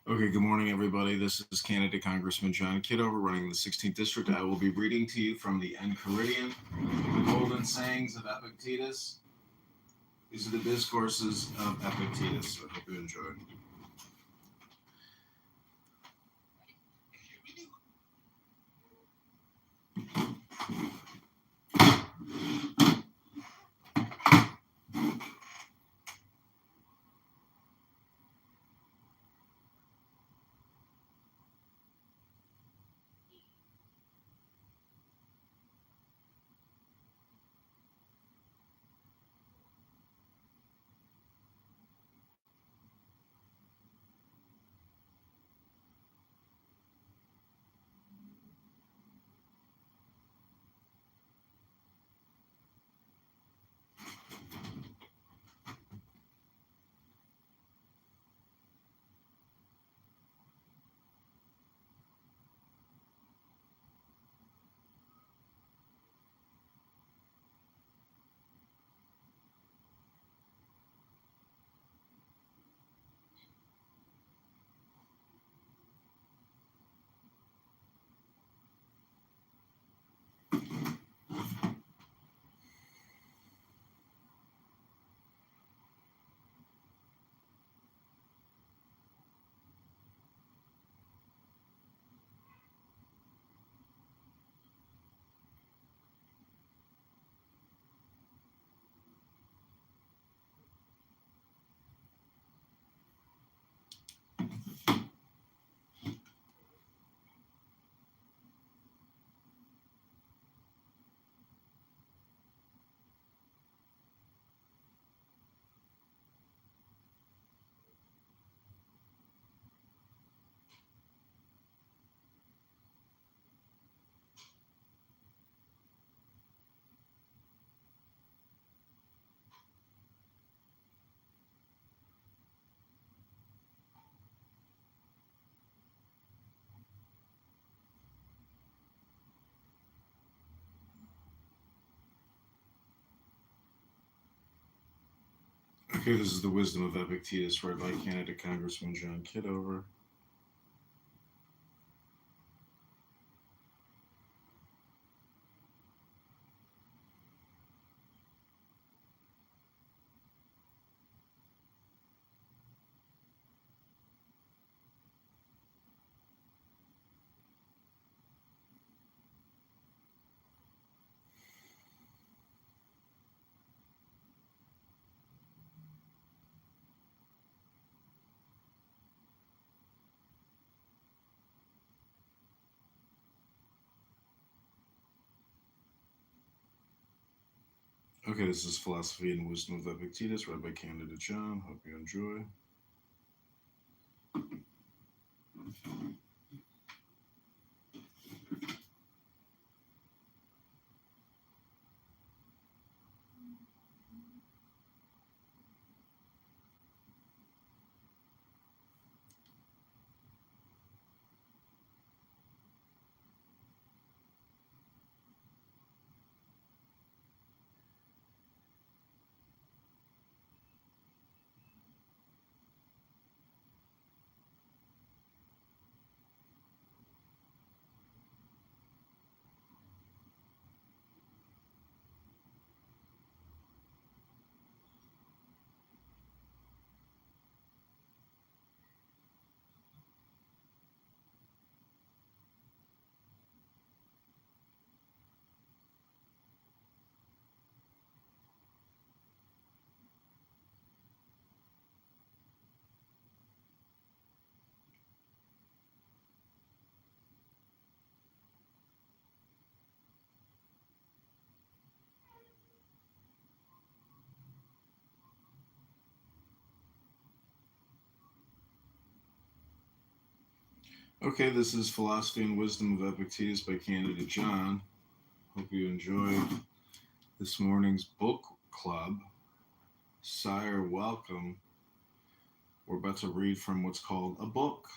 Okay, good morning, everybody. This is candidate Congressman John Kitover running the 16th District. I will be reading to you from the Enchiridion, the Golden Sayings of Epictetus. These are the discourses of Epictetus. I hope you enjoy. Okay, this is the Wisdom of Epictetus read by candidate Congressman John Kitover. Okay, this is Philosophy and Wisdom of Epictetus read by candidate John. Hope you enjoy. Okay, this is Philosophy and Wisdom of Epictetus by candidate John. Hope you enjoy this morning's book club. Sire, welcome. We're about to read from what's called a book.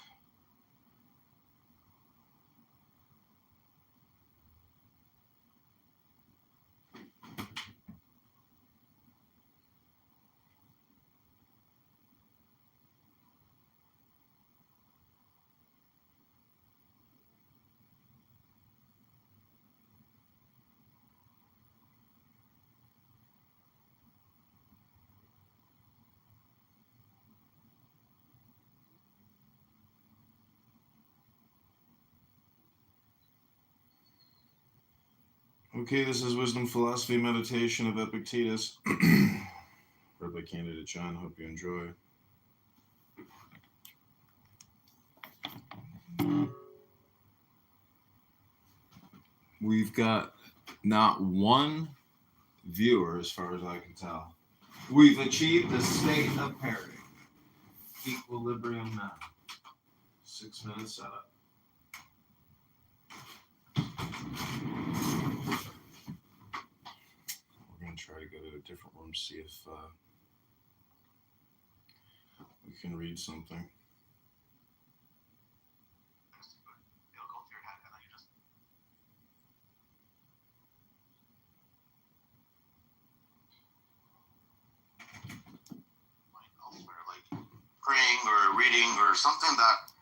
Okay, this is Wisdom, Philosophy, Meditation of Epictetus. Read by Candidate John. Hope you enjoy. We've got not one viewer, as far as I can tell. We've achieved the state of parity. Equilibrium now. 6 minutes setup. We're going to try to go to a different room, see if we can read something. Praying or reading or something that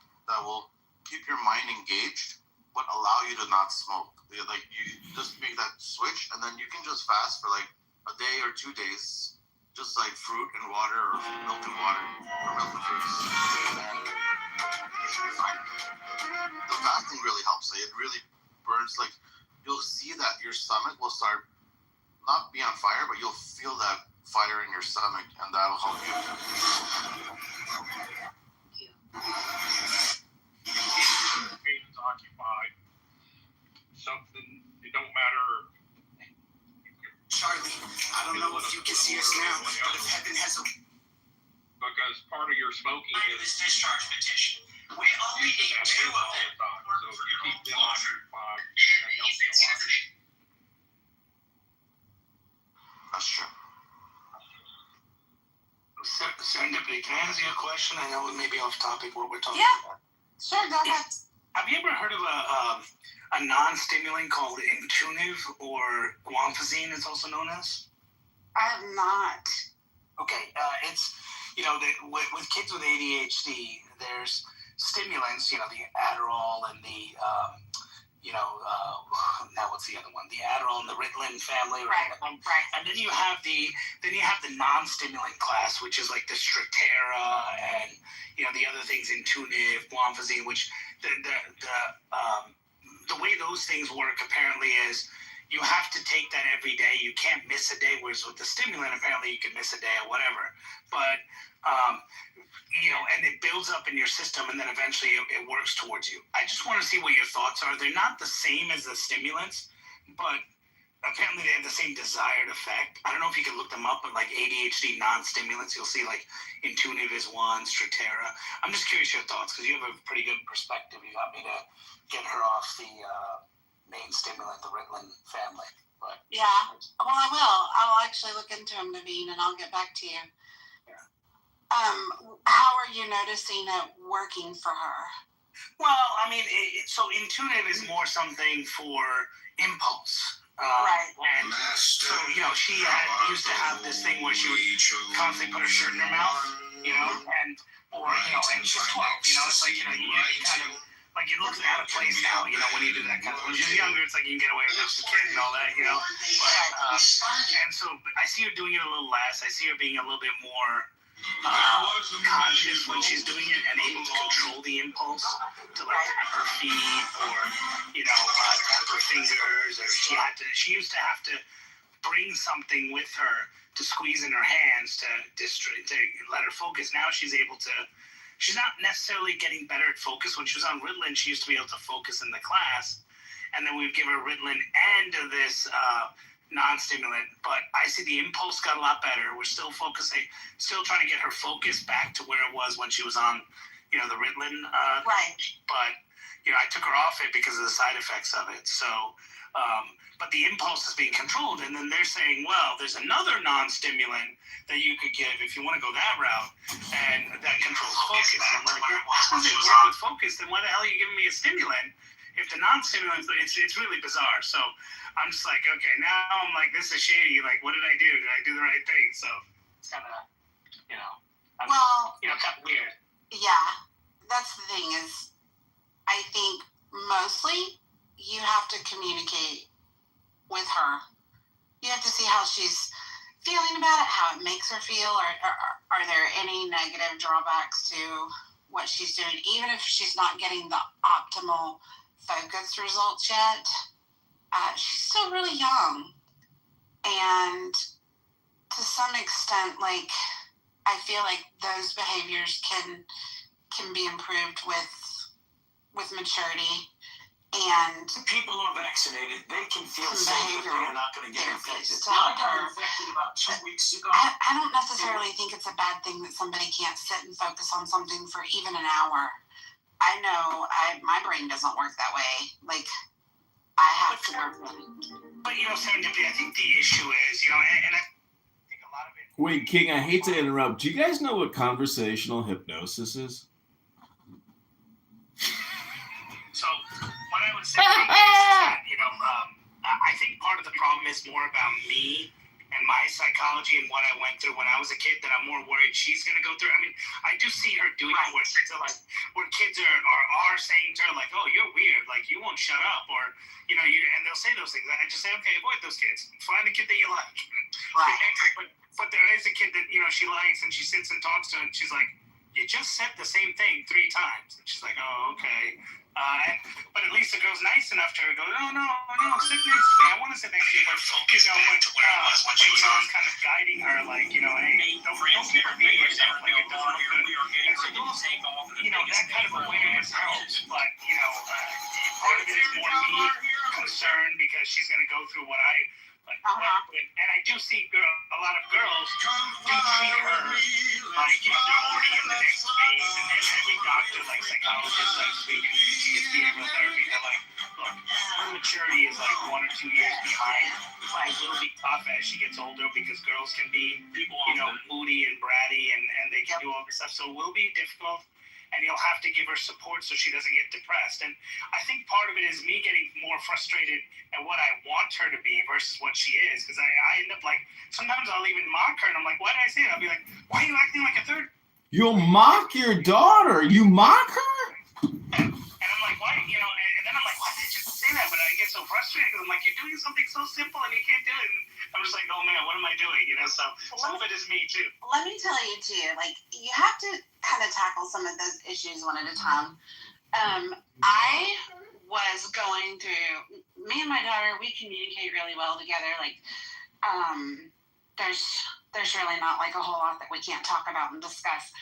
will keep your mind engaged, but allow you to not smoke. Like you just make that switch, and then you can just fast for like a day or 2 days, just like fruit and water or milk and water or milk and fruits. You should be fine. The fasting really helps. It really burns. Like you'll see that your stomach will start not be on fire, but you'll feel that fire in your stomach, and that'll help you. Occasions occupied. Something, it don't matter. Charlie, I don't know if you can see us now, but if heaven has a... Because part of your smoking this discharge petition. We only need 2 of them. So if you keep them occupied, that helps you a lot. That's true. Serendipity, can I ask you a question? I know it may be off topic what we're talking about. Sure, go ahead. Have you ever heard of a non-stimulant called Intuniv, or guanfacine, it's also known as? I have not. Okay, it's, with kids with ADHD, there's stimulants, the Adderall and the, now what's the other one? The Adderall and the Ritalin family, Right. And then you have the non-stimulant class, which is like the Strattera and the other things, Intuniv, guanfacine, which the way those things work apparently is you have to take that every day. You can't miss a day. Whereas with the stimulant, apparently you can miss a day or whatever. But and it builds up in your system, and then eventually it works towards you. I just want to see what your thoughts are. They're not the same as the stimulants, but apparently they have the same desired effect. I don't know if you can look them up, but like ADHD non-stimulants, you'll see like Intuniv is one, Strattera. I'm just curious your thoughts, because you have a pretty good perspective. You got me to get her off the main stimulant, the Ritalin family. But Yeah. Well, I will. I'll actually look into them, Naveen, and I'll get back to you. Yeah. How are you noticing it working for her? Well, I mean, so Intuniv is more something for impulse. Right. And so, she used to have this thing where she would constantly put her shirt in her mouth, and she's 12, it's like, you kind of, like, it looks out of place now, when you do that kind of, when she's younger, it's like you can get away with it, she's a kid and all that, but, and so I see her doing it a little less. I see her being a little bit more conscious when she's doing it and able to control the impulse to like tap her feet or tap her fingers, or she used to have to bring something with her to squeeze in her hands to let her focus. Now she's not necessarily getting better at focus. When she was on Ritalin, she used to be able to focus in the class, and then we'd give her Ritalin and this non-stimulant, but I see the impulse got a lot better. We're still still trying to get her focus back to where it was when she was on, the Ritalin. Right. But, I took her off it because of the side effects of it. So, but the impulse is being controlled, and then they're saying, well, there's another non-stimulant that you could give if you want to go that route, and that controls focus. And I'm like, well, if it work with focus, then why the hell are you giving me a stimulant? If the non-stimulant, it's really bizarre. So I'm just like, okay, now I'm like, this is shady. Like, what did I do? Did I do the right thing? So it's kind of, kind of weird. Yeah, that's the thing is, I think mostly you have to communicate with her. You have to see how she's feeling about it, how it makes her feel, or are there any negative drawbacks to what she's doing, even if she's not getting the optimal focus results yet. she's still really young, and to some extent, like, I feel like those behaviors can be improved with maturity. And people who are vaccinated, they can feel safe that they're not going to get infected. I got infected about 2 weeks ago. I don't necessarily think it's a bad thing that somebody can't sit and focus on something for even an hour. I know my brain doesn't work that way. Like, I have to work with it. But, serendipity, I think the issue is, and I think a lot of it... Wait, King, I hate to interrupt. Do you guys know what conversational hypnosis is? So, what I would say is that, I think part of the problem is more about me and my psychology and what I went through when I was a kid, that I'm more worried she's going to go through. I mean, I do see her doing it where kids are saying to her, like, oh, you're weird, like, you won't shut up, or, and they'll say those things. I just say, okay, avoid those kids. Find a kid that you like. Right. But there is a kid that, she likes, and she sits and talks to, and she's like, you just said the same thing 3 times. And she's like, oh, okay. But at least the girl's nice enough to her to go, no, sit next to me. I want to sit next to you. But, kind of guiding her, like, hey, don't keep repeating yourself. Like, it doesn't look good. And so, that kind of awareness helps. But, part of it is more me concerned because she's going to go through what I... And I do see a lot of girls do treat her like, they're already in the next phase, and every doctor, like psychologist, like speaking, she gets behavioral therapy, they're like, look, her maturity is like 1 or 2 years behind. Like, it'll be tough as she gets older because girls can be, moody and bratty, and they can do all this stuff, so it will be difficult. And you'll have to give her support so she doesn't get depressed. And I think part of it is me getting more frustrated at what I want her to be versus what she is. Because I end up like, sometimes I'll even mock her, and I'm like, why did I say that? I'll be like, why are you acting like a third? You'll mock your daughter? You mock her? And I'm like, why? And then I'm like, why did you say that? But I get so frustrated because I'm like, you're doing something so simple and you can't do it. And I'm just like, oh man, what am I doing? So some of it is me too. Let me tell you too, like, you have to kind of tackle some of those issues one at a time. I was going through, me and my daughter, we communicate really well together. Like, there's really not like a whole lot that we can't talk about and discuss.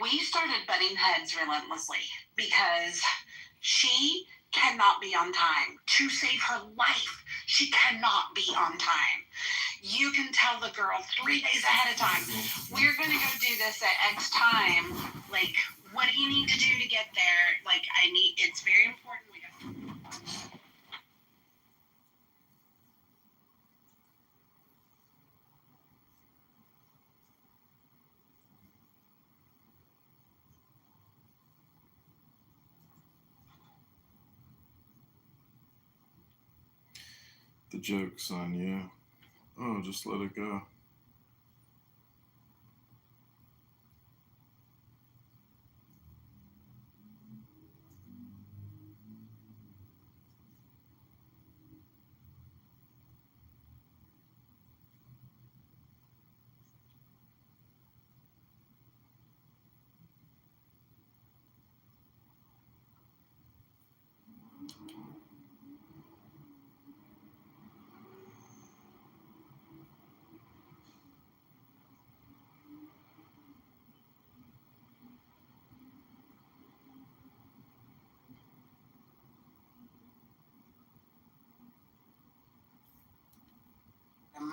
We started butting heads relentlessly because she cannot be on time. To save her life, she cannot be on time. You can tell the girl 3 days ahead of time, we're going to go do this at X time. Like, what do you need to do to get there? Like, it's very important. The joke's on you. Oh, just let it go.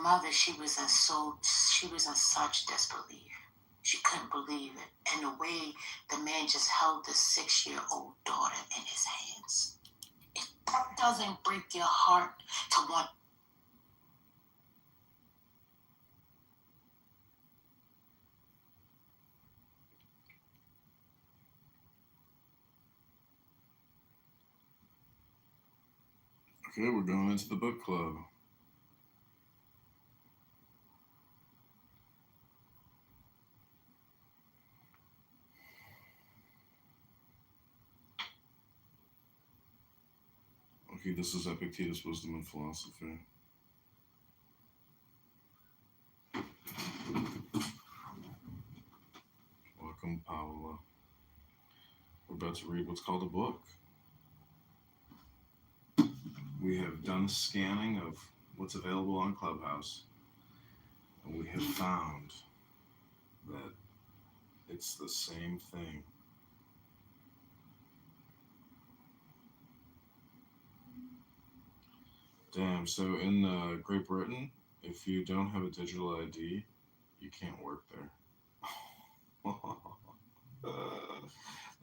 Mother, she was in such disbelief. She couldn't believe it. And the way the man just held the 6-year-old daughter in his hands. If that doesn't break your heart to want. Okay, we're going into the book club. Okay, this is Epictetus' Wisdom and Philosophy. Welcome, Paola. We're about to read what's called a book. we have done scanning of what's available on Clubhouse, and we have found that it's the same thing. Damn, so in Great Britain, if you don't have a digital ID, you can't work there.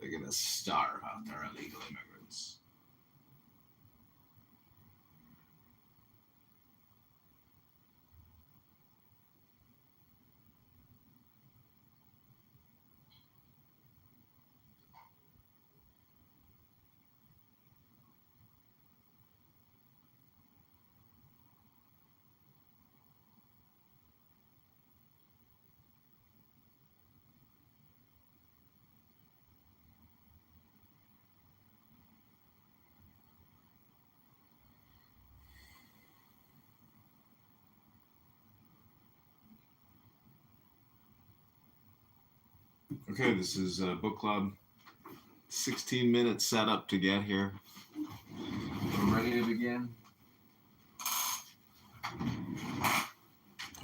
They're gonna starve out their illegal immigrants. Okay, this is book club. 16-minute setup to get here. We're ready to begin.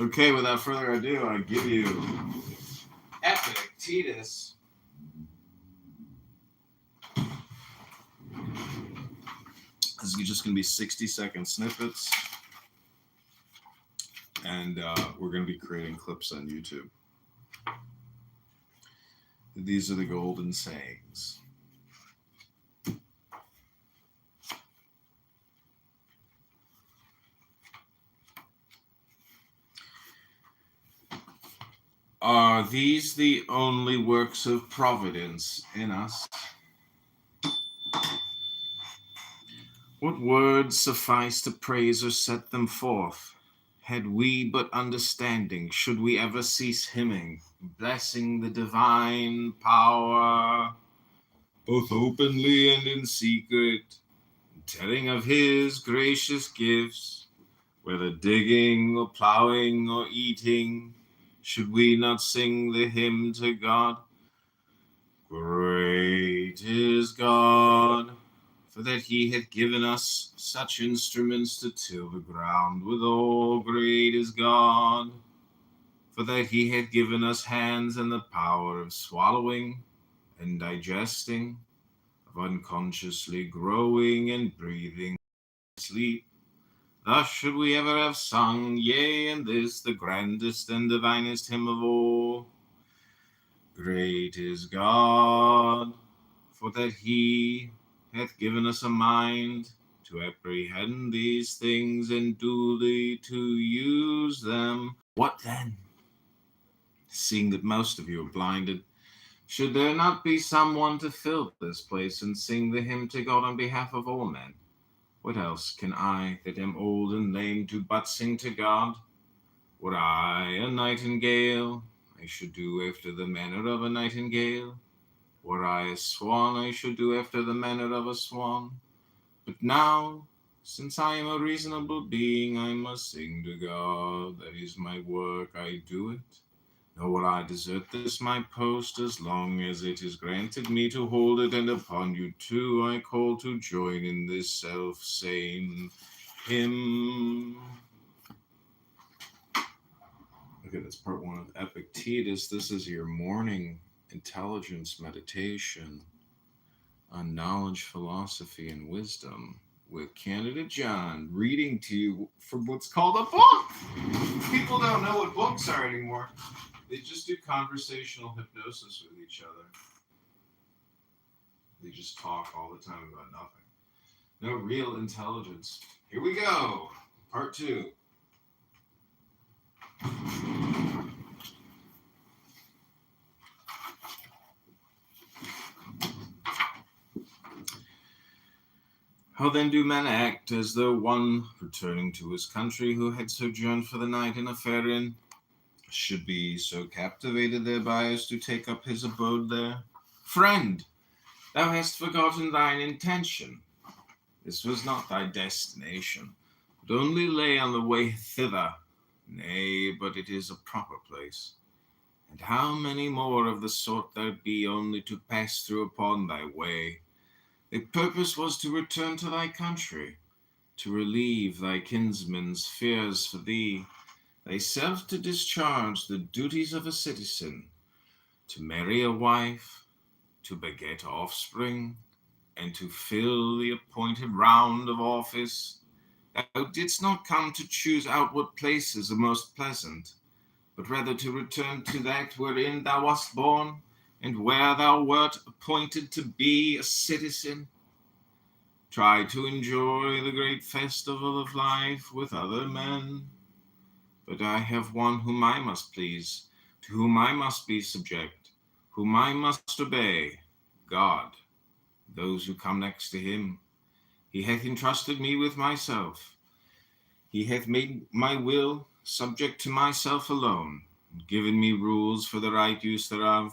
Okay, without further ado, I give you Epictetus. This is just going to be 60-second snippets, and we're going to be creating clips on YouTube. These are the golden sayings. Are these the only works of providence in us? What words suffice to praise or set them forth? Had we but understanding, should we ever cease hymning, blessing the divine power, both openly and in secret, telling of his gracious gifts, whether digging or plowing or eating, should we not sing the hymn to God? Great is God, for that he hath given us such instruments to till the ground withal. Great is God, for that he hath given us hands and the power of swallowing and digesting, of unconsciously growing and breathing sleep. Thus should we ever have sung, yea, and this the grandest and divinest hymn of all. Great is God, for that he hath given us a mind to apprehend these things and duly to use them. What then? Seeing that most of you are blinded, should there not be someone to fill this place and sing the hymn to God on behalf of all men? What else can I, that am old and lame, do but sing to God? Were I a nightingale, I should do after the manner of a nightingale. Were I a swan, I should do after the manner of a swan. But now, since I am a reasonable being, I must sing to God. That is my work, I do it. Nor will I desert this my post, as long as it is granted me to hold it, and upon you too I call to join in this self-same hymn. Okay, that's part one of Epictetus. This is your morning intelligence meditation on knowledge, philosophy, and wisdom with Candidate John, reading to you from what's called a book. People don't know what books are anymore. They just do conversational hypnosis with each other. They just talk all the time about nothing. No real intelligence. Here we go. Part two. How then do men act, as though one, returning to his country, who had sojourned for the night in a fair inn, should be so captivated thereby as to take up his abode there? Friend, thou hast forgotten thine intention. This was not thy destination, but only lay on the way thither. Nay, but it is a proper place. And how many more of the sort there be only to pass through upon thy way? Thy purpose was to return to thy country, to relieve thy kinsmen's fears for thee, thyself to discharge the duties of a citizen, to marry a wife, to beget offspring, and to fill the appointed round of office. Thou didst not come to choose out what places are most pleasant, but rather to return to that wherein thou wast born, and where thou wert appointed to be a citizen. Try to enjoy the great festival of life with other men. But I have one whom I must please, to whom I must be subject, whom I must obey, God, those who come next to him. He hath entrusted me with myself. He hath made my will subject to myself alone, and given me rules for the right use thereof.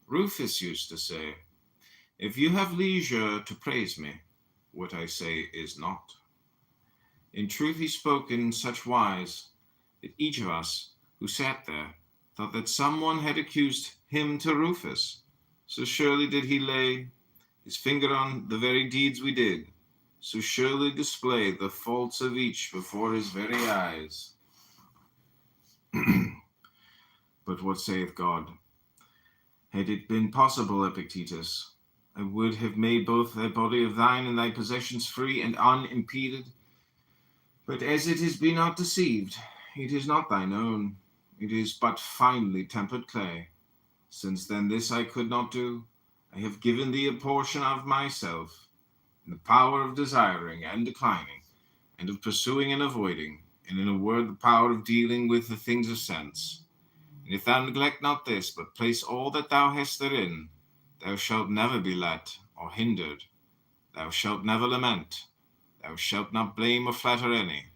Rufus used to say, if you have leisure to praise me, what I say is not. In truth he spoke in such wise that each of us who sat there thought that someone had accused him to Rufus. So surely did he lay his finger on the very deeds we did, so surely display the faults of each before his very eyes. But what saith God? Had it been possible, Epictetus, I would have made both thy body of thine and thy possessions free and unimpeded. But as it is, be not deceived, it is not thine own, it is but finely tempered clay. Since then this I could not do, I have given thee a portion of myself, in the power of desiring and declining, and of pursuing and avoiding, and in a word, the power of dealing with the things of sense. And if thou neglect not this, but place all that thou hast therein, thou shalt never be let or hindered. Thou shalt never lament. Thou shalt not blame or flatter any.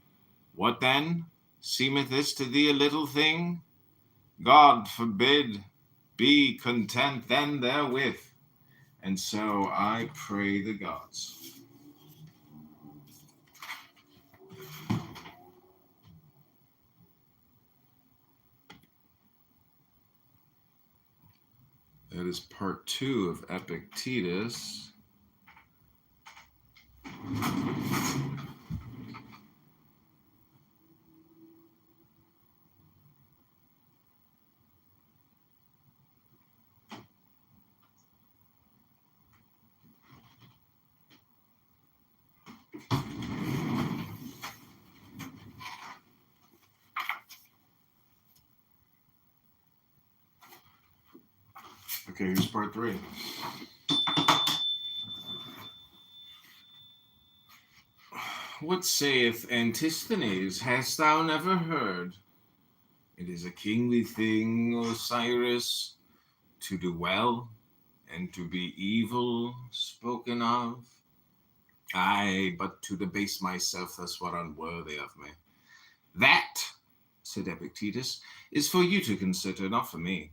What then? Seemeth this to thee a little thing? God forbid. Be content then therewith. And so I pray the gods. That is part 2 of Epictetus. Okay, here's part 3. What saith Antisthenes? Hast thou never heard? It is a kingly thing, Osiris, to do well and to be evil spoken of. Aye, but to debase myself thus were unworthy of me. That, said Epictetus, is for you to consider, not for me.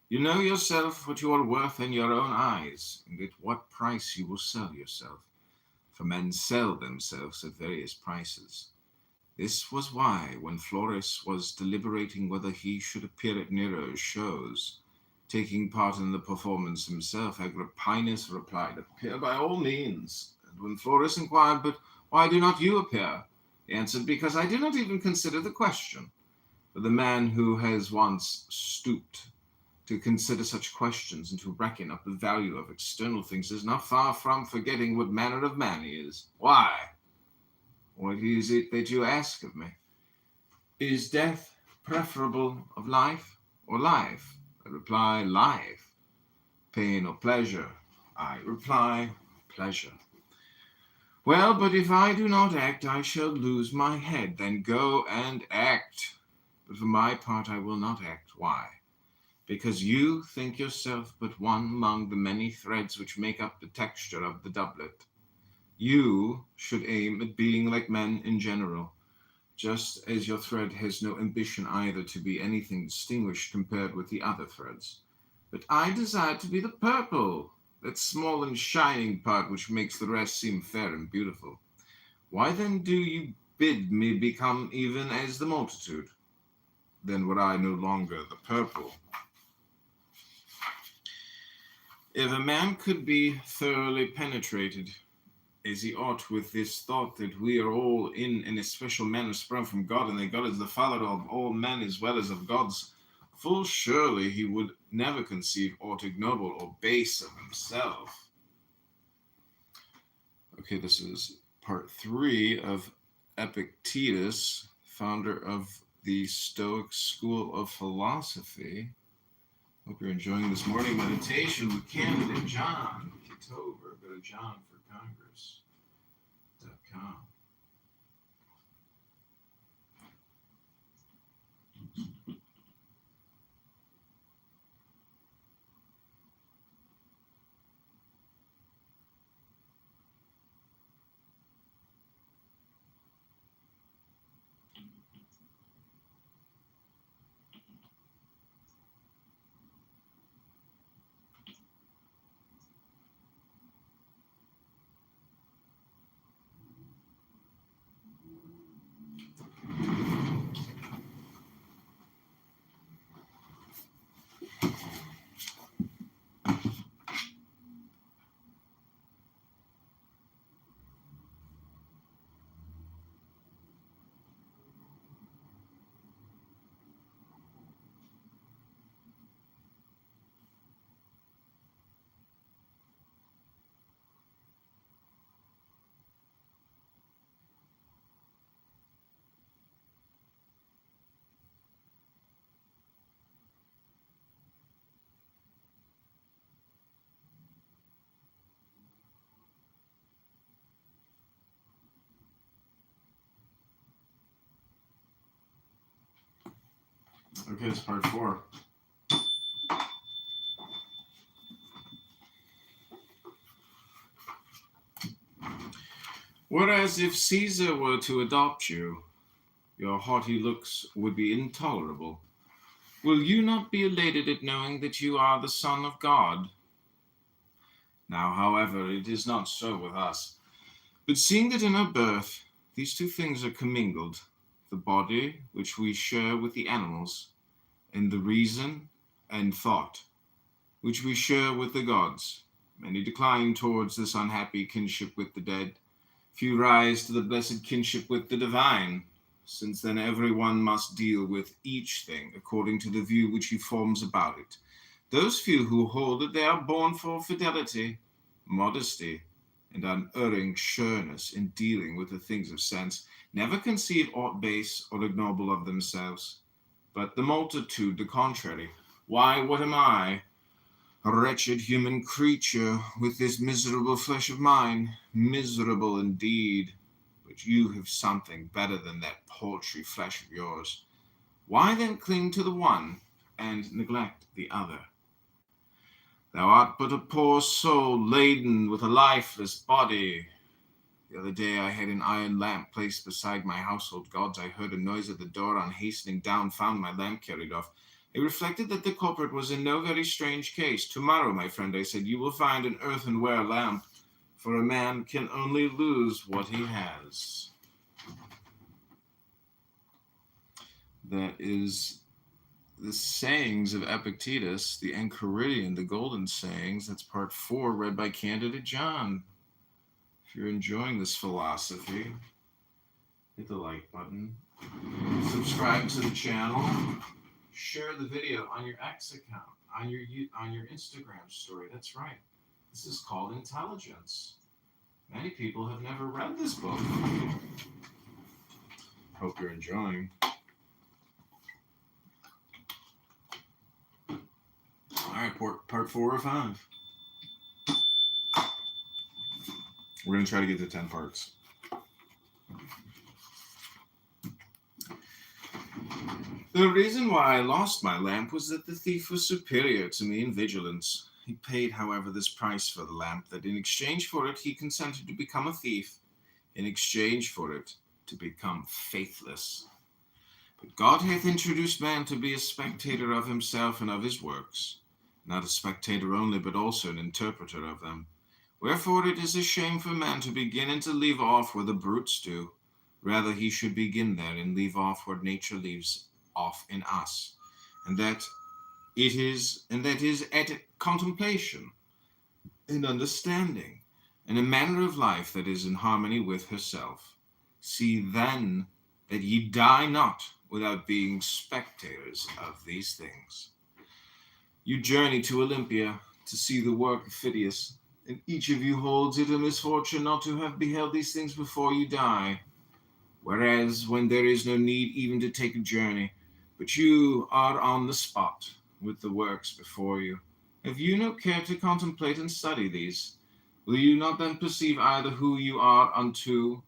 You know yourself what you are worth in your own eyes, and at what price you will sell yourself. For men sell themselves at various prices. This was why, when Florus was deliberating whether he should appear at Nero's shows, taking part in the performance himself, Agrippinus replied, appear by all means. And when Florus inquired, but why do not you appear? He answered, because I do not even consider the question. For the man who has once stooped to consider such questions and to reckon up the value of external things is not far from forgetting what manner of man he is. Why? What is it that you ask of me? Is death preferable of life or life? I reply, life. Pain or pleasure? I reply, pleasure. Well, but if I do not act, I shall lose my head. Then go and act. But for my part, I will not act. Why? Because you think yourself but one among the many threads which make up the texture of the doublet. You should aim at being like men in general, just as your thread has no ambition either to be anything distinguished compared with the other threads. But I desire to be the purple, that small and shining part which makes the rest seem fair and beautiful. Why then do you bid me become even as the multitude? Then were I no longer the purple. If a man could be thoroughly penetrated as he ought, with this thought that we are all in a special manner sprung from God, and that God is the Father of all men as well as of gods, full surely he would never conceive aught ignoble or base of himself. Okay, this is part 3 of Epictetus, founder of the Stoic school of philosophy. Hope you're enjoying this morning meditation with candidate John Kitover. Go to johnforcongress.com. Okay, it's part 4. Whereas if Caesar were to adopt you, your haughty looks would be intolerable. Will you not be elated at knowing that you are the Son of God? Now, however, it is not so with us. But seeing that in our birth these two things are commingled, the body which we share with the animals, and the reason and thought which we share with the gods, many decline towards this unhappy kinship with the dead, few rise to the blessed kinship with the divine, since then every one must deal with each thing according to the view which he forms about it. Those few who hold that they are born for fidelity, modesty, and unerring sureness in dealing with the things of sense, never conceive aught base or ignoble of themselves, but the multitude the contrary. Why, what am I? A wretched human creature with this miserable flesh of mine, miserable indeed, but you have something better than that paltry flesh of yours. Why then cling to the one and neglect the other? Thou art but a poor soul laden with a lifeless body. The other day I had an iron lamp placed beside my household gods. I heard a noise at the door. On hastening down, found my lamp carried off. I reflected that the culprit was in no very strange case. Tomorrow, my friend, I said, you will find an earthenware lamp, for a man can only lose what he has. That is the sayings of Epictetus, the Enchiridion, the golden sayings. That's part 4, read by candidate John. If you're enjoying this philosophy, hit the like button, subscribe to the channel, share the video on your X account, on your Instagram story. That's right. This is called intelligence. Many people have never read this book. Hope you're enjoying. All right, part 4 or 5. We're going to try to get to 10 parts. The reason why I lost my lamp was that the thief was superior to me in vigilance. He paid, however, this price for the lamp, that in exchange for it he consented to become a thief, in exchange for it to become faithless. But God hath introduced man to be a spectator of himself and of his works, not a spectator only, but also an interpreter of them. Wherefore it is a shame for man to begin and to leave off where the brutes do. Rather he should begin there and leave off where nature leaves off in us, and that is at contemplation and understanding, and a manner of life that is in harmony with herself. See then that ye die not without being spectators of these things. You journey to Olympia to see the work of Phidias, and each of you holds it a misfortune not to have beheld these things before you die. Whereas when there is no need even to take a journey, but you are on the spot with the works before you, have you no care to contemplate and study these? Will you not then perceive either who you are unto,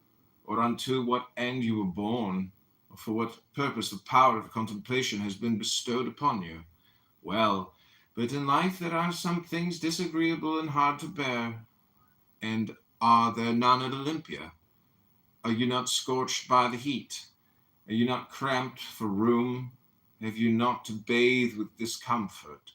or unto what end you were born, or for what purpose the power of contemplation has been bestowed upon you? Well, but in life there are some things disagreeable and hard to bear, and are there none at Olympia? Are you not scorched by the heat? Are you not cramped for room? Have you not to bathe with discomfort?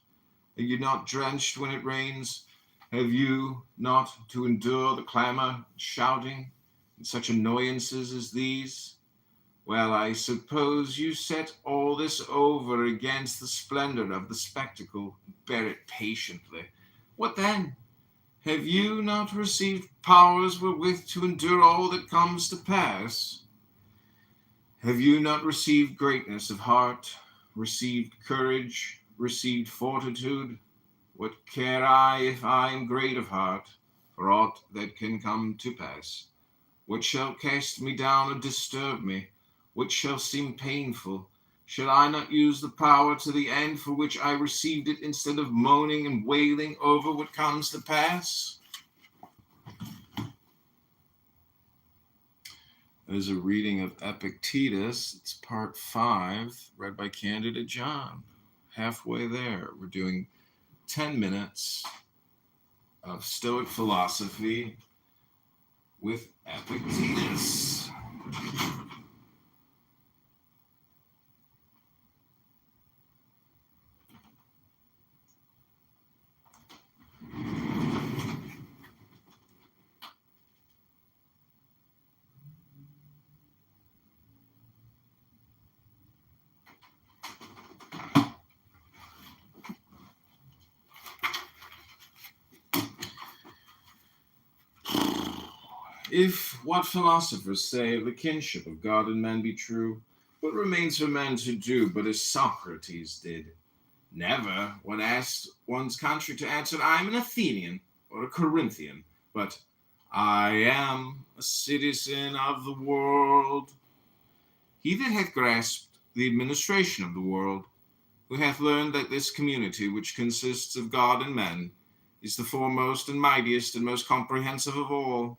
Are you not drenched when it rains? Have you not to endure the clamor, shouting, and such annoyances as these? Well, I suppose you set all this over against the splendor of the spectacle, and bear it patiently. What then? Have you not received powers wherewith to endure all that comes to pass? Have you not received greatness of heart, received courage, received fortitude? What care I if I am great of heart, for aught that can come to pass? What shall cast me down or disturb me? What shall seem painful? Shall I not use the power to the end for which I received it, instead of moaning and wailing over what comes to pass? There's a reading of Epictetus. It's part 5, read by Candidate John. Halfway there. We're doing 10 minutes of Stoic philosophy with Epictetus. If what philosophers say of the kinship of God and man be true, what remains for man to do but as Socrates did? Never, when asked one's country, to answer, I am an Athenian or a Corinthian, but I am a citizen of the world. He that hath grasped the administration of the world, who hath learned that this community, which consists of God and men, is the foremost and mightiest and most comprehensive of all,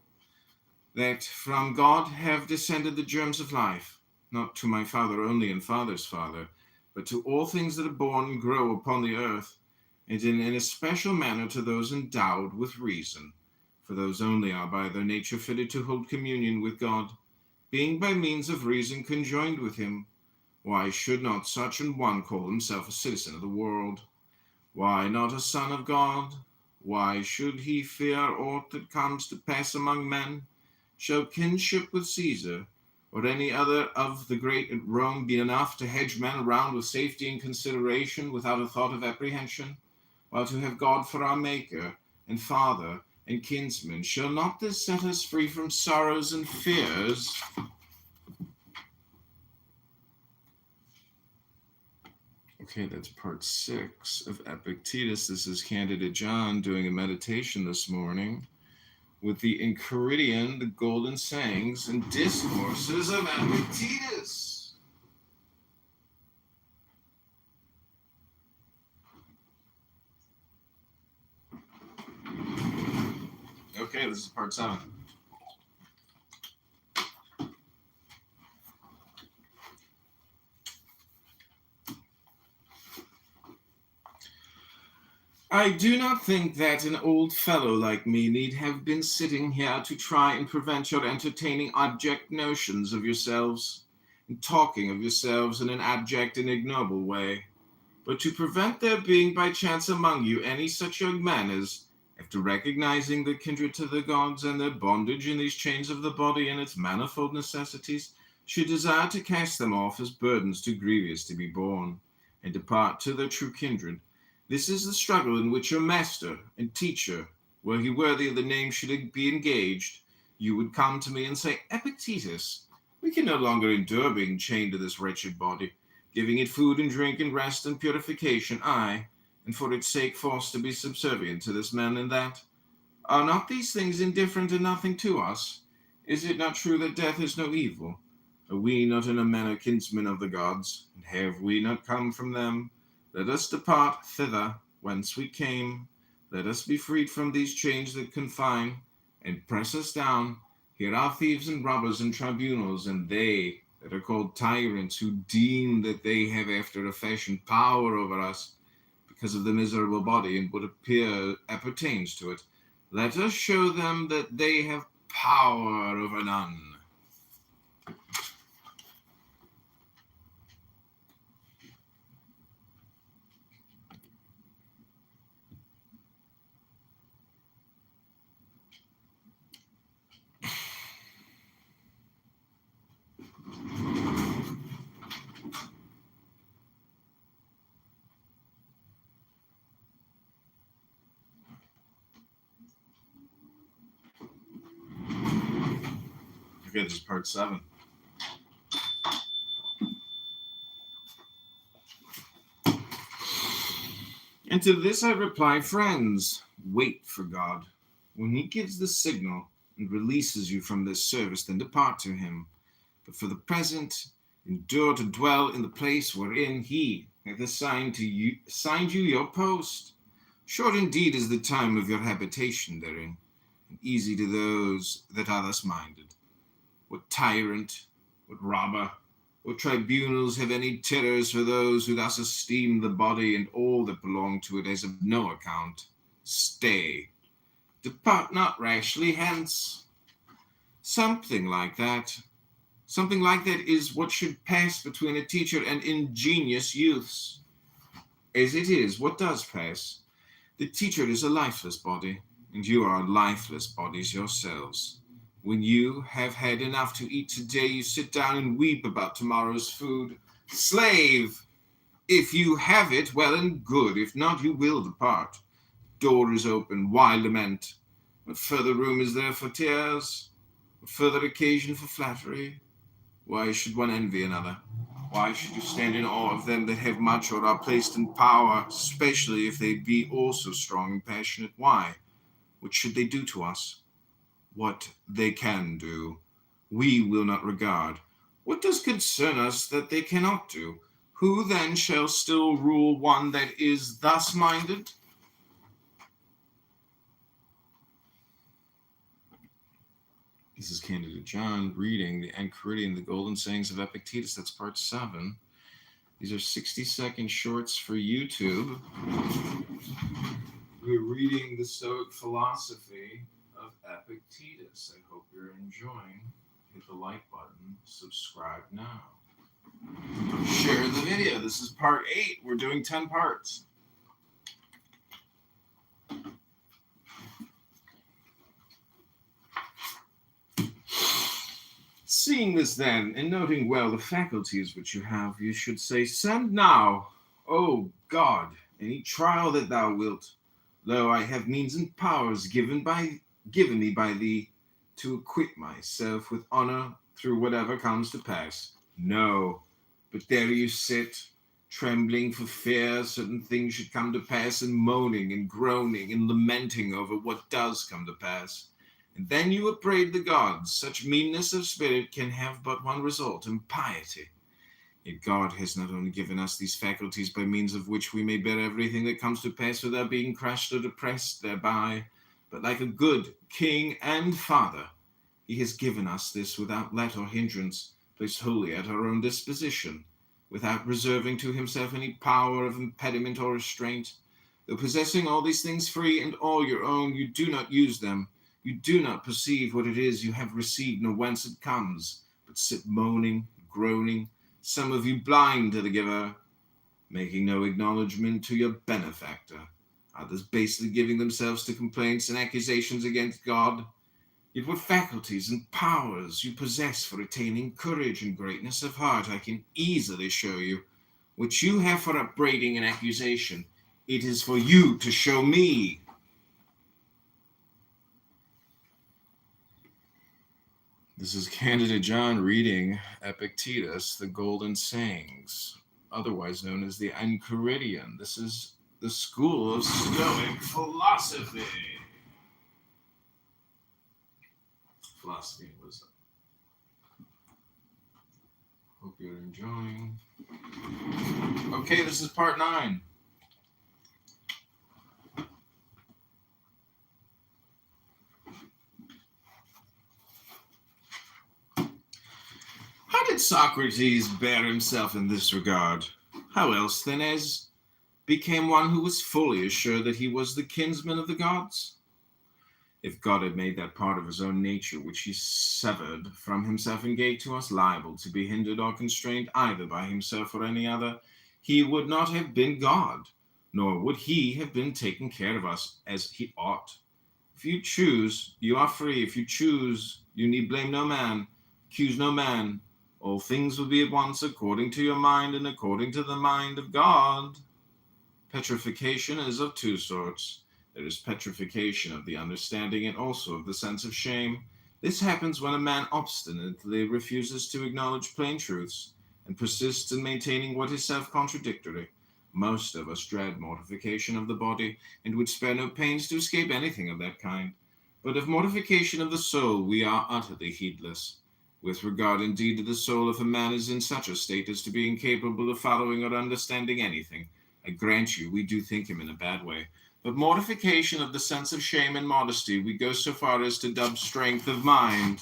that from God have descended the germs of life, not to my father only and father's father, but to all things that are born and grow upon the earth, and in an especial manner to those endowed with reason, for those only are by their nature fitted to hold communion with God, being by means of reason conjoined with him. Why should not such an one call himself a citizen of the world? Why not a son of God? Why should he fear aught that comes to pass among men? Shall kinship with Caesar or any other of the great at Rome be enough to hedge men around with safety and consideration without a thought of apprehension? While to have God for our Maker and Father and kinsman, shall not this set us free from sorrows and fears? Okay, that's part 6 of Epictetus. This is Candidate John doing a meditation this morning with the Enchiridion, the golden sayings and discourses of Epictetus. Okay, this is part 7. I do not think that an old fellow like me need have been sitting here to try and prevent your entertaining abject notions of yourselves, and talking of yourselves in an abject and ignoble way, but to prevent there being by chance among you any such young men as, after recognizing their kindred to the gods and their bondage in these chains of the body and its manifold necessities, should desire to cast them off as burdens too grievous to be borne, and depart to their true kindred. This is the struggle in which your master and teacher were he worthy of the name should be engaged, you would come to me and say, Epictetus, we can no longer endure being chained to this wretched body, giving it food and drink and rest and purification, aye, and for its sake forced to be subservient to this man and that. Are not these things indifferent and nothing to us? Is it not true that death is no evil? Are we not in a manner kinsmen of the gods, and have we not come from them? Let us depart thither whence we came. Let us be freed from these chains that confine and press us down. Here are thieves and robbers and tribunals, and they that are called tyrants, who deem that they have after a fashion power over us because of the miserable body and what appertains to it. Let us show them that they have power over none. Okay, this is part 7. And to this I reply, friends, wait for God. When he gives the signal and releases you from this service, then depart to him. But for the present, endure to dwell in the place wherein he hath assigned you your post. Short indeed is the time of your habitation therein, and easy to those that are thus minded. What tyrant, what robber, what tribunals have any terrors for those who thus esteem the body and all that belong to it as of no account? Stay, depart not rashly hence. Something like that is what should pass between a teacher and ingenious youths. As it is, what does pass? The teacher is a lifeless body, and you are lifeless bodies yourselves. When you have had enough to eat today, you sit down and weep about tomorrow's food. Slave! If you have it, well and good. If not, you will depart. Door is open. Why lament? What further room is there for tears? What further occasion for flattery? Why should one envy another? Why should you stand in awe of them that have much or are placed in power, especially if they be also strong and passionate? Why? What should they do to us? What they can do, we will not regard. What does concern us that they cannot do? Who then shall still rule one that is thus minded? This is Candidate John reading the Enchiridion, the Golden Sayings of Epictetus. That's part 7. These are 60-second shorts for YouTube. We're reading the Stoic philosophy of Epictetus. I hope you're enjoying. Hit the like button. Subscribe now. Share the video. This is part 8. We're doing 10 parts. Seeing this then, and noting well the faculties which you have, you should say, Send now, O God, any trial that thou wilt. Lo, I have means and powers given me by thee, to acquit myself with honor through whatever comes to pass. No, but there you sit, trembling for fear certain things should come to pass, and moaning and groaning and lamenting over what does come to pass. And then you upbraid the gods. Such meanness of spirit can have but one result, impiety. Yet God has not only given us these faculties by means of which we may bear everything that comes to pass without being crushed or depressed thereby, but like a good king and father, he has given us this without let or hindrance, placed wholly at our own disposition, without reserving to himself any power of impediment or restraint. Though possessing all these things free and all your own, you do not use them. You do not perceive what it is you have received, nor whence it comes, but sit moaning, groaning, some of you blind to the giver, making no acknowledgement to your benefactor, others basely giving themselves to complaints and accusations against God. Yet what faculties and powers you possess for attaining courage and greatness of heart, I can easily show you. Which you have for upbraiding and accusation, it is for you to show me. This is Candidate John reading Epictetus, the Golden Sayings, otherwise known as the Enchiridion. This is the school of Stoic philosophy. Philosophy and wisdom. Hope you're enjoying. Okay, this is part 9. How did Socrates bear himself in this regard? How else then as became one who was fully assured that he was the kinsman of the gods? If God had made that part of his own nature which he severed from himself and gave to us liable to be hindered or constrained either by himself or any other, he would not have been God, nor would he have been taking care of us as he ought. If you choose, you are free. If you choose, you need blame no man, accuse no man. All things will be at once according to your mind and according to the mind of God. Petrification is of 2 sorts. There is petrification of the understanding and also of the sense of shame. This happens when a man obstinately refuses to acknowledge plain truths and persists in maintaining what is self-contradictory. Most of us dread mortification of the body and would spare no pains to escape anything of that kind. But of mortification of the soul we are utterly heedless. With regard indeed to the soul, if a man is in such a state as to be incapable of following or understanding anything, I grant you we do think him in a bad way. But mortification of the sense of shame and modesty we go so far as to dub strength of mind.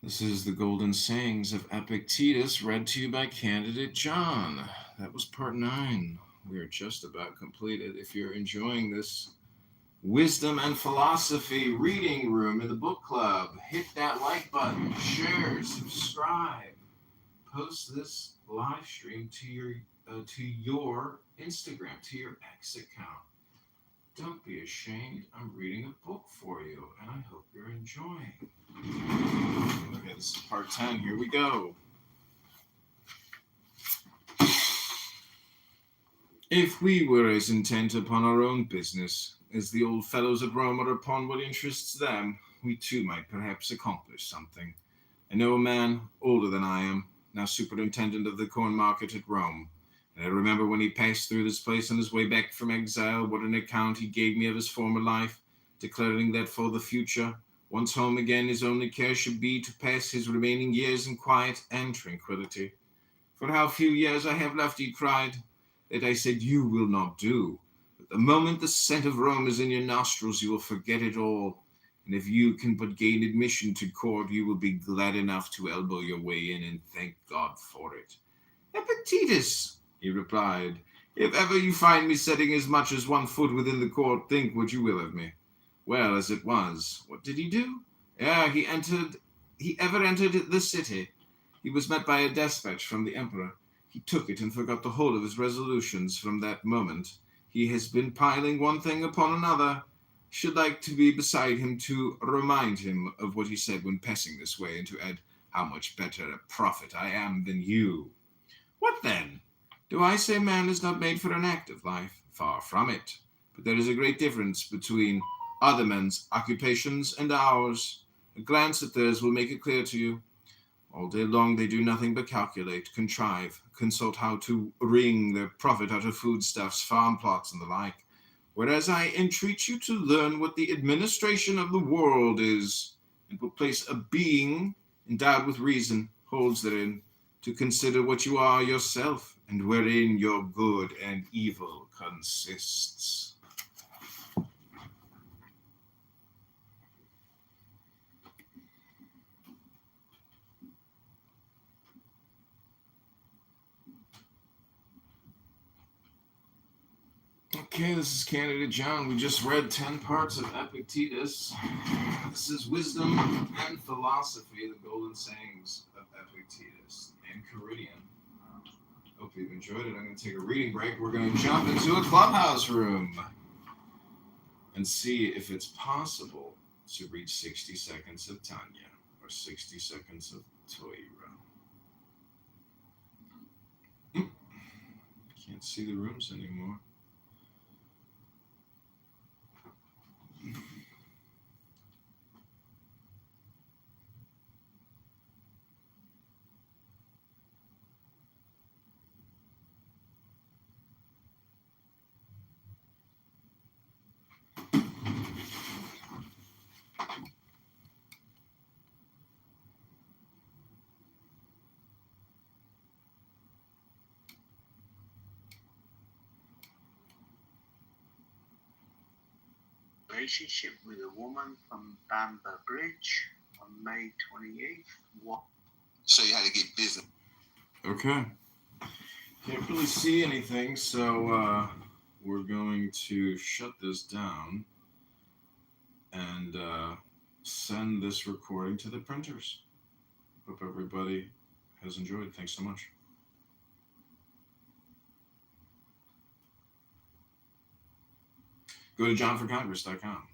This is the Golden Sayings of Epictetus, read to you by Candidate John. That was part 9. We are just about completed. If you're enjoying this wisdom and philosophy reading room in the book club, hit that like button, share, subscribe, post this live stream to your Instagram, to your X account. Don't be ashamed. I'm reading a book for you, and I hope you're enjoying. Okay, this is part 10. Here we go. If we were as intent upon our own business as the old fellows at Rome are upon what interests them, we too might perhaps accomplish something. I know a man older than I am, now superintendent of the corn market at Rome, and I remember when he passed through this place on his way back from exile, what an account he gave me of his former life, declaring that for the future, once home again, his only care should be to pass his remaining years in quiet and tranquillity. For how few years I have left, he cried, that I said you will not do. But the moment the scent of Rome is in your nostrils, you will forget it all. And if you can but gain admission to court, you will be glad enough to elbow your way in and thank God for it. Epictetus, he replied, if ever you find me setting as much as 1 foot within the court, think what you will of me. Well, as it was, what did he do? He ever entered the city. He was met by a despatch from the emperor. He took it and forgot the whole of his resolutions. From that moment, he has been piling one thing upon another. Should like to be beside him to remind him of what he said when passing this way, and to add how much better a prophet I am than you. What then? Do I say man is not made for an active life? Far from it. But there is a great difference between other men's occupations and ours. A glance at theirs will make it clear to you. All day long they do nothing but calculate, contrive, consult how to wring their profit out of foodstuffs, farm plots, and the like. Whereas I entreat you to learn what the administration of the world is, and what place a being endowed with reason holds therein, to consider what you are yourself, and wherein your good and evil consists. Okay, this is Candidate John. We just read 10 parts of Epictetus. This is Wisdom and Philosophy, the Golden Sayings of Epictetus and Enchiridion. Hope you've enjoyed it. I'm going to take a reading break. We're going to jump into a clubhouse room and see if it's possible to read 60 seconds of Tanya or 60 seconds of Toira. Can't see the rooms anymore. relationship with a woman from Bamber Bridge on May 28th. So you had to get busy. Okay. Can't really see anything, so we're going to shut this down and send this recording to the printers. Hope everybody has enjoyed. Thanks so much. Go to johnforcongress.com.